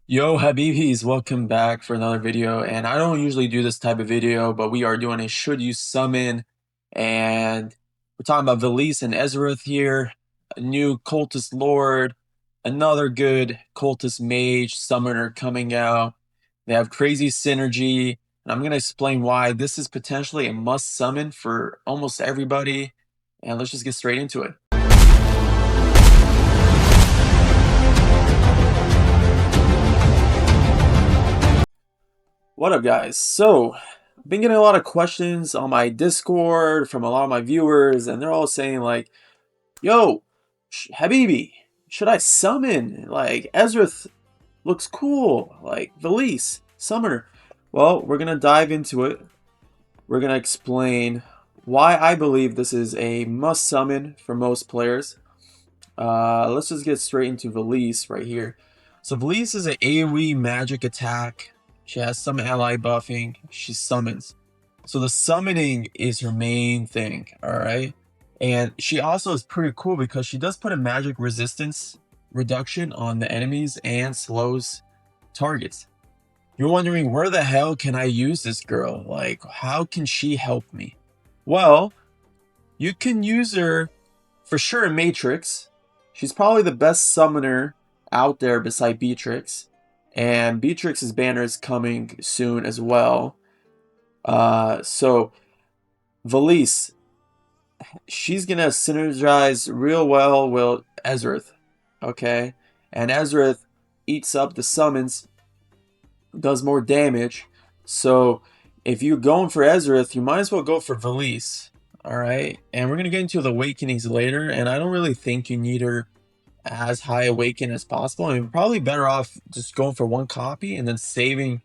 Yo, Habibis, welcome back for another video. And I don't usually do this type of video, but we are doing a should you summon. And we're talking about Velisse and Ezareth here, a new cultist lord, another good cultist mage summoner coming out. They have crazy synergy, and I'm going to explain why this is potentially a must summon for almost everybody. And let's just get straight into it. What up, guys? So, I've been getting a lot of questions on my Discord from a lot of my viewers, and they're all saying like, "Yo, Habibi, should I summon? Like, Ezrith looks cool. Like, Velisse, summoner." Well, we're gonna dive into it. We're gonna explain why I believe this is a must summon for most players. Let's just get straight into Velisse right here. So Velisse is an AoE magic attack. She has some ally buffing. She summons. So the summoning is her main thing, alright? And she also is pretty cool because she does put a magic resistance reduction on the enemies and slows targets. You're wondering, where the hell can I use this girl? Like, how can she help me? Well, you can use her for sure in Matrix. She's probably the best summoner out there beside Beatrix. And Beatrix's banner is coming soon as well. So Velisse, she's gonna synergize real well with Ezareth. Okay? And Ezareth eats up the summons, does more damage. So if you're going for Ezareth, you might as well go for Velisse. Alright? And we're gonna get into the awakenings later, and I don't really think you need her as high awaken as possible. I mean, probably better off just going for one copy and then saving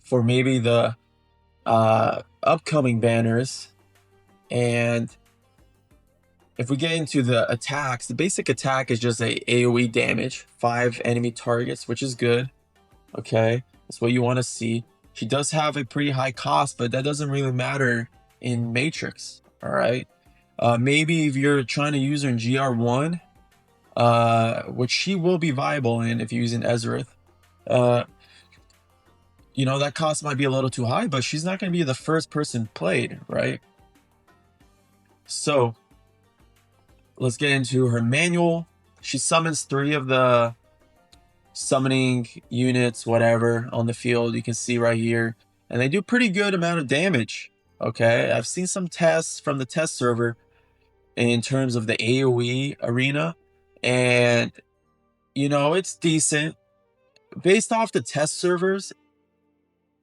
for maybe the upcoming banners. And if we get into the attacks, the basic attack is just a AoE damage, 5 enemy targets, which is good. Okay, that's what you want to see. She does have a pretty high cost, but that doesn't really matter in Matrix. All right, maybe if you're trying to use her in GR1, which she will be viable in if you're using Ezareth, you know, that cost might be a little too high, but she's not going to be the first person played, right? So let's get into her manual. She summons 3 of the summoning units, whatever, on the field. You can see right here, and they do pretty good amount of damage. Okay, I've seen some tests from the test server in terms of the AoE arena, and you know, it's decent based off the test servers.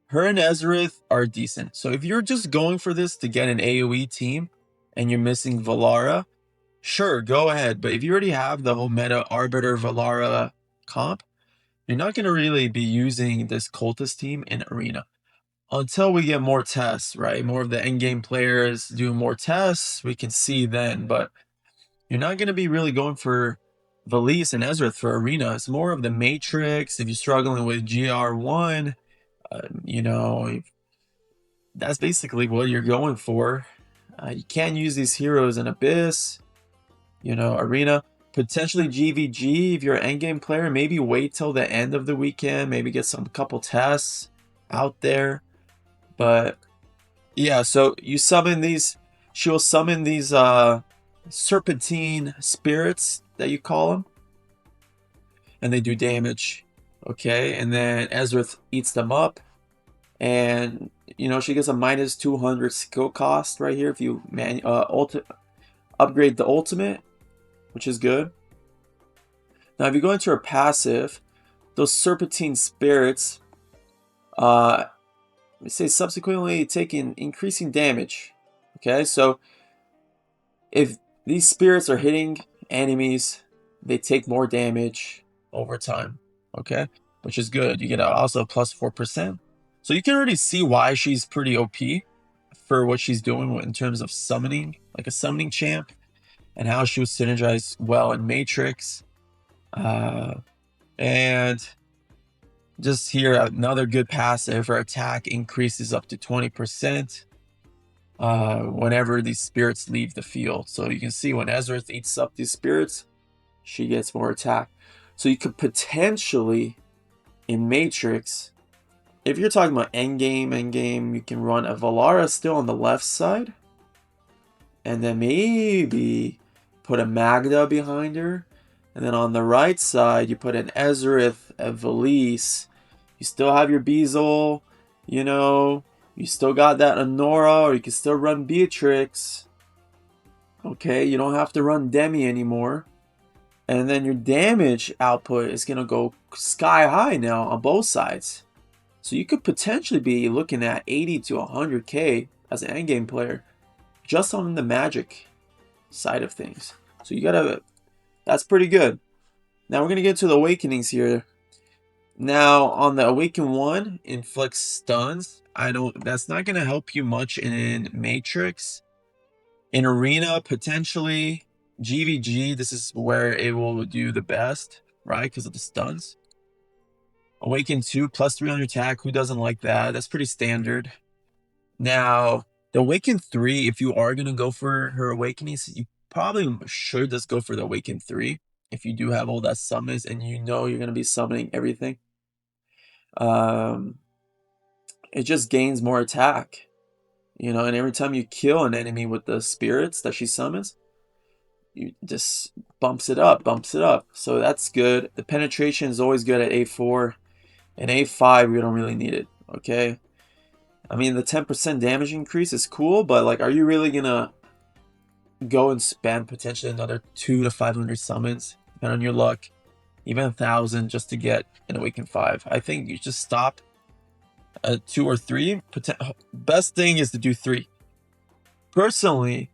Her and Ezareth are decent. So if you're just going for this to get an AoE team and you're missing Valara, sure, go ahead. But if you already have the whole meta Arbiter Valara comp, you're not going to really be using this cultist team in arena until we get more tests, right? More of the endgame players do more tests, we can see then. But you're not going to be really going for Velisse and Ezra for arena. It's more of the Matrix. If you're struggling with GR1, you know, that's basically what you're going for. You can't use these heroes in Abyss, you know, arena. Potentially GVG if you're an endgame player. Maybe wait till the end of the weekend. Maybe get some couple tests out there. But yeah, so you summon these. She'll summon these serpentine spirits that you call them, and they do damage. Okay, and then Ezra eats them up, and you know she gets a minus 200 skill cost right here if you upgrade the ultimate, which is good. Now, if you go into her passive, those serpentine spirits, we say subsequently taking increasing damage. Okay, so if these spirits are hitting enemies, they take more damage over time. Okay, which is good. You get also plus 4%. So you can already see why she's pretty OP for what she's doing in terms of summoning, like a summoning champ, and how she was synergized well in Matrix. And just here, another good passive. Her attack increases up to 20% whenever these spirits leave the field. So you can see when Ezra eats up these spirits, she gets more attack. So you could potentially in Matrix, if you're talking about endgame, you can run a Valara still on the left side. And then maybe put a Magda behind her. And then on the right side, you put an Ezareth, a Velisse. You still have your Beazle, you know. You still got that Honora, or you can still run Beatrix. Okay, you don't have to run Demi anymore. And then your damage output is going to go sky high now on both sides. So you could potentially be looking at 80 to 100k as an endgame player just on the magic side of things. So you gotta, that's pretty good. Now we're gonna get to the awakenings here. Now on the awaken 1, inflicts stuns. That's not gonna help you much in Matrix. In Arena, potentially. GVG, this is where it will do the best, right? Because of the stuns. Awaken 2, plus 300 attack. Who doesn't like that? That's pretty standard. Now, the Awaken 3, if you are going to go for her Awakenings, you probably should just go for the Awaken 3. If you do have all that summons and you know you're going to be summoning everything. It just gains more attack. You know, and every time you kill an enemy with the spirits that she summons, you just bumps it up. So that's good. The penetration is always good at A4. And A5, we don't really need it, okay? I mean, the 10% damage increase is cool, but like, are you really gonna go and spend potentially another 200 to 500 summons, depending on your luck, even 1,000 just to get an Awaken 5? I think you just stop at 2 or 3. Best thing is to do 3. Personally,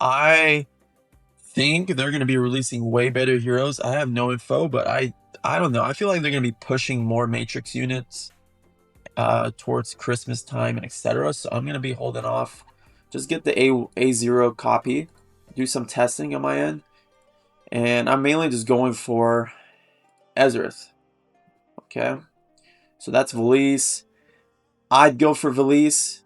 I think they're gonna be releasing way better heroes. I have no info, but I don't know. I feel like they're gonna be pushing more Matrix units towards Christmas time and etc. So I'm gonna be holding off. Just get the A0 copy, do some testing on my end, and I'm mainly just going for Ezareth. Okay, so that's Velisse. I'd go for Velisse.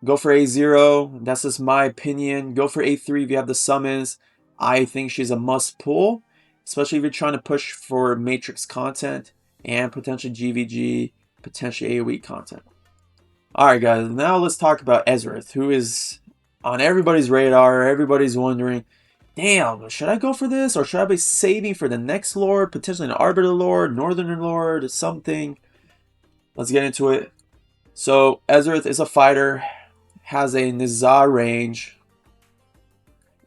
Go for A0. That's just my opinion. Go for A3 if you have the summons. I think she's a must pull, especially if you're trying to push for Matrix content and potentially GVG, potentially AoE content. Alright guys, now let's talk about Ezareth, who is on everybody's radar. Everybody's wondering, damn, should I go for this, or should I be saving for the next lord, potentially an Arbiter Lord, Northern Lord, or something? Let's get into it. So Ezareth is a fighter, has a Nizar range,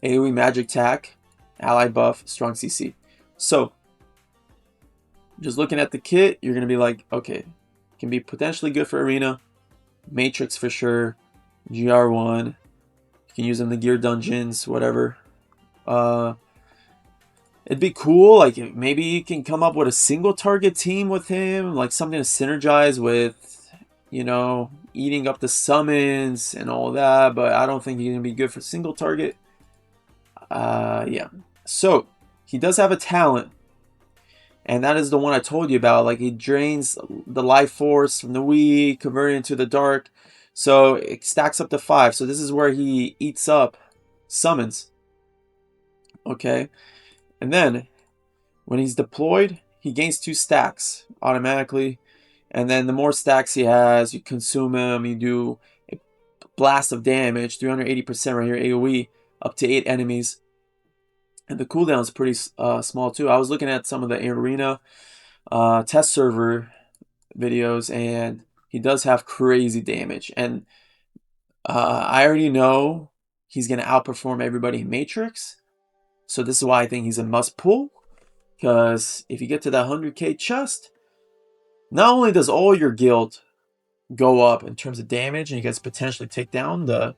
AoE magic attack, ally buff, strong CC. So just looking at the kit, you're going to be like, okay, can be potentially good for Arena, Matrix for sure, GR1, you can use them in the gear dungeons, whatever. It'd be cool, like maybe you can come up with a single target team with him, like something to synergize with, you know, eating up the summons and all that, but I don't think he's going to be good for single target. Yeah. So, he does have a talent, and that is the one I told you about. Like, he drains the life force from the weak, converting into the dark. So, it stacks up to 5. So, this is where he eats up summons. Okay. And then, when he's deployed, he gains 2 stacks automatically. And then, the more stacks he has, you consume him, you do a blast of damage, 380% right here, AoE, up to 8 enemies. And the cooldown is pretty small too. I was looking at some of the Arena test server videos, and he does have crazy damage. And I already know he's going to outperform everybody in Matrix. So this is why I think he's a must pull. Because if you get to that 100k chest, not only does all your guild go up in terms of damage, and you guys potentially take down the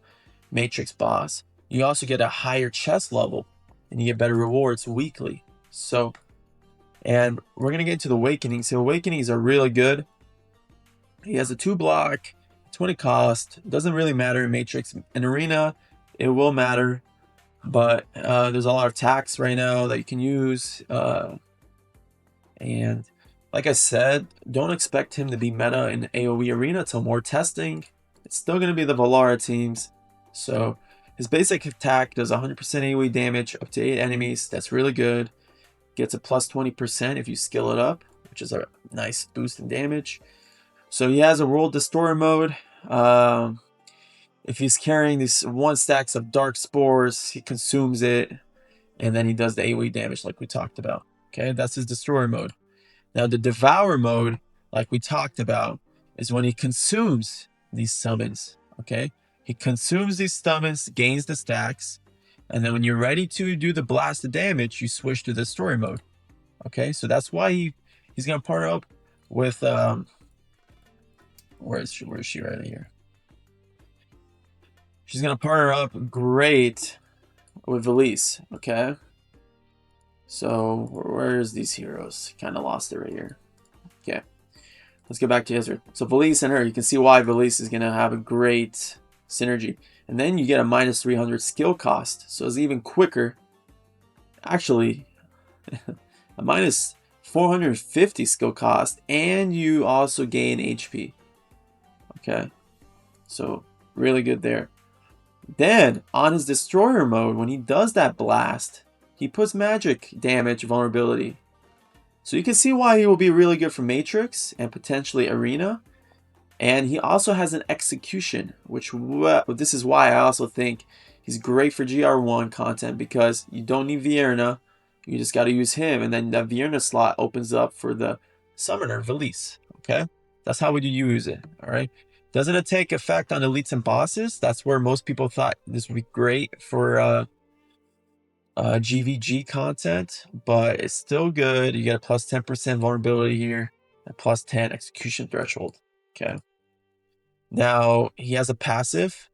Matrix boss, you also get a higher chest level, and you get better rewards weekly. So, and we're going to get into the Awakenings. So Awakenings are really good. He has a 2 block, 20 cost. Doesn't really matter in Matrix. In Arena, it will matter. But there's a lot of attacks right now that you can use. And like I said, don't expect him to be meta in AoE Arena until more testing. It's still going to be the Valara teams. So his basic attack does 100% AoE damage up to 8 enemies. That's really good. Gets a plus 20% if you skill it up. which is a nice boost in damage. So he has a World Destroyer mode. If he's carrying these 1 stacks of Dark Spores, he consumes it, and then he does the AoE damage like we talked about. Okay, that's his Destroyer mode. Now the Devour mode, like we talked about, is when he consumes these summons. Okay, he consumes these summons, gains the stacks, and then when you're ready to do the blast of damage, you switch to the Destroyer mode. Okay, so that's why he's gonna partner up with where is she right here? She's gonna partner up great with Velisse. Okay, so where's these heroes? Kind of lost it right here. Okay, let's get back to Ezareth. So Velisse and her, you can see why Velisse is gonna have a great synergy. And then you get a minus 300 skill cost, so it's even quicker. Actually, a minus 450 skill cost, and you also gain HP. Okay, so really good there. Then on his Destroyer mode, when he does that blast, he puts magic damage vulnerability. So you can see why he will be really good for Matrix and potentially Arena. And he also has an execution, which this is why I also think he's great for GR1 content, because you don't need Vierna. You just got to use him, and then that Vierna slot opens up for the summoner, Velisse. Okay? That's how would you use it, all right? Doesn't it take effect on elites and bosses? That's where most people thought this would be great for GVG content, but it's still good. You get a plus 10% vulnerability here, and plus 10 execution threshold. Okay. Now, he has a passive.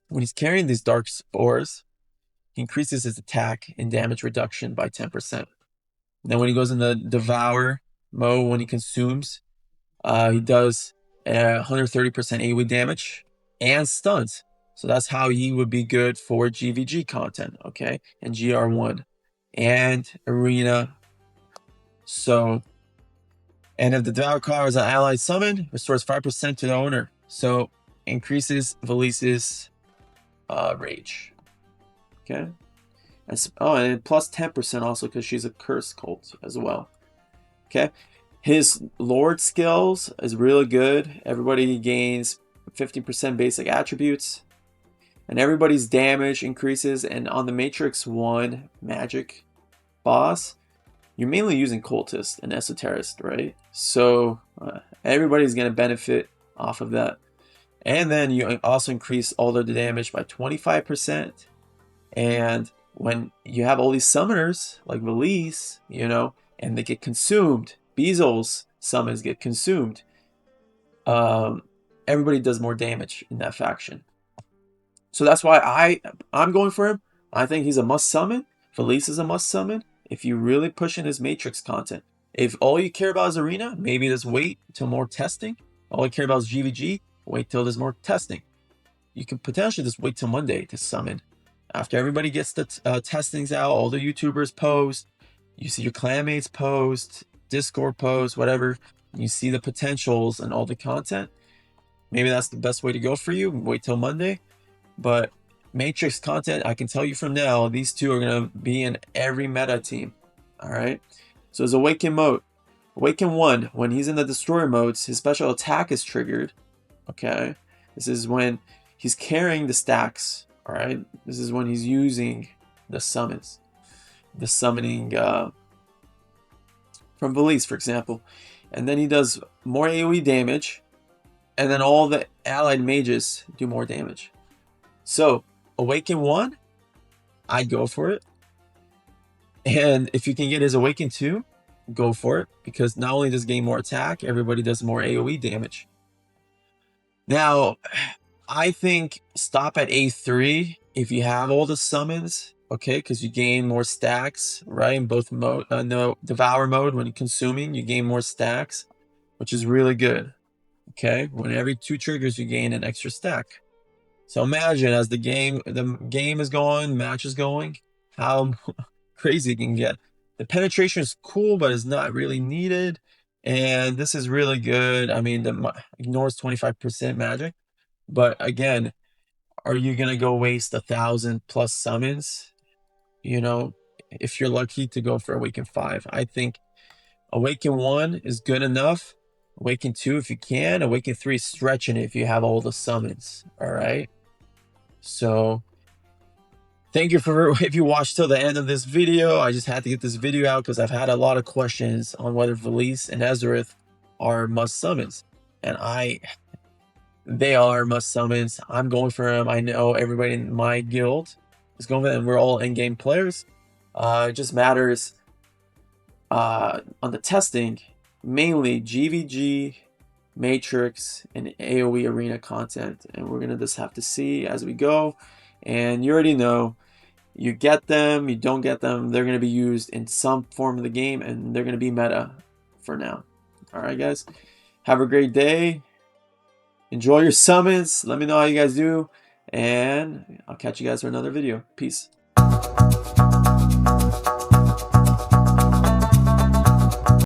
When he's carrying these Dark Spores, he increases his attack and damage reduction by 10%. Then when he goes in the Devour mode, when he consumes, he does 130% AoE damage and stuns. So that's how he would be good for GVG content, okay? And GR1 and Arena. So, and if the Devour card is an allied summon, restores 5% to the owner. So increases Velisse's rage. Okay. And plus 10% also because she's a curse cult as well. Okay. His Lord skills is really good. Everybody gains 15% basic attributes. And everybody's damage increases. And on the Matrix 1 magic boss, you're mainly using cultist and esoterist, right? So everybody's going to benefit off of that. And then you also increase all of the damage by 25%. And when you have all these summoners like Velisse, you know, and they get consumed, Beezle's summons get consumed, everybody does more damage in that faction. So that's why I'm going for him. I think he's a must summon. Velisse is a must summon if you really push in his Matrix content. If all you care about is Arena, maybe just wait till more testing. All you care about is GVG, wait till there's more testing. You can potentially just wait till Monday to summon. After everybody gets the testings out, all the YouTubers post, you see your clanmates post, Discord post, whatever, you see the potentials and all the content. Maybe that's the best way to go for you. Wait till Monday. But Matrix content, I can tell you from now, these two are going to be in every meta team. All right. So his Awaken mode. Awaken 1, when he's in the Destroyer modes, his special attack is triggered. Okay. This is when he's carrying the stacks. All right. This is when he's using the summons. The summoning from Velisse, for example. And then he does more AoE damage. And then all the allied mages do more damage. So, Awaken 1, I'd go for it. And if you can get his Awaken 2, go for it. Because not only does he gain more attack, everybody does more AoE damage. Now, I think stop at A3 if you have all the summons, okay? Because you gain more stacks, right? In both mode, no, Devour mode, when you're consuming, you gain more stacks, which is really good, okay? When every 2 triggers, you gain an extra stack. So imagine as the game is going, match is going, how crazy it can get. The penetration is cool, but it's not really needed. And this is really good. I mean, ignores 25% magic. But again, are you going to go waste 1,000+ summons? You know, if you're lucky to go for Awaken 5. I think Awaken 1 is good enough. Awaken 2 if you can. Awaken 3, stretching it if you have all the summons. Alright? So, thank you for if you watched till the end of this video. I just had to get this video out because I've had a lot of questions on whether Velisse and Ezareth are must summons. And they are must summons. I'm going for them. I know everybody in my guild is going for them. We're all in-game players. It just matters on the testing, mainly GVG, Matrix, and AoE arena content. And we're going to just have to see as we go. And you already know, you get them, you don't get them, they're going to be used in some form of the game, and they're going to be meta for now. Alright guys, have a great day. Enjoy your summons. Let me know how you guys do. And I'll catch you guys for another video. Peace.